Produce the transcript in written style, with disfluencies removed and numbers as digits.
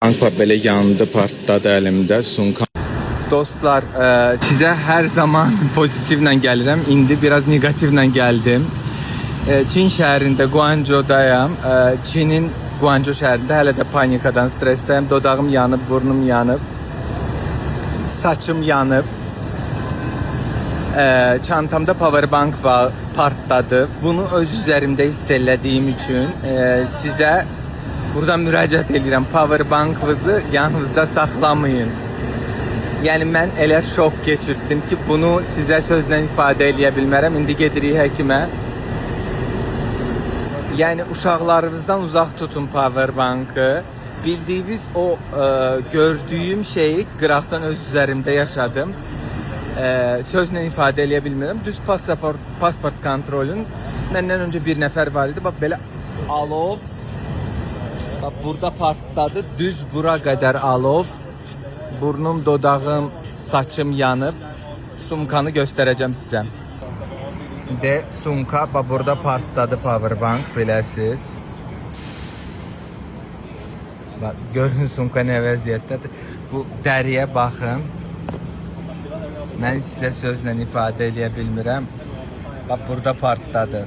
Banka belə yandı, partladı əlimdə. Sumka. Dostlar, sizə hər zaman pozitivlə gəlirəm. İndi biraz negativlə gəldim. Çin şəhərində Guangzhou'dayam. Çinin Guangzhou şəhərində hələ də panikadan, stressdəyim. Dodağım yanıb, burnum yanıb. Saçım yanıb. Çantamda powerbank partladı. Bunu öz üzərimdə hiss elədiyim üçün sizə buradan müraciət edirəm. Powerbankınızı yanınızda saxlamayın. Yəni mən elə şok keçirdim ki, bunu sizə sözlə ifadə eləyə bilmərəm. İndi gedirik həkimə. Yəni uşaqlarınızdan uzaq tutun powerbankı. Bildiyiniz o gördüyüm şeyi qıraqdan öz üzərimdə yaşadım. Sözlə ifadə eləyə bilmirəm. Düz pasport kontrolün məndən öncə bir nəfər var idi. Bax belə alov. Bax burada partladı. Düz bura qədər alov. Burnum, dodağım, saçım yanıb. Sumkanı göstərəcəm sizə. De sumka bax burada partladı powerbank biləsiz. Bax görün sumka nə vəziyyətdədir. Bu dəriyə baxın. Mən sizə sözlə ifadə eləyə bilmirəm. Bax burada partladı.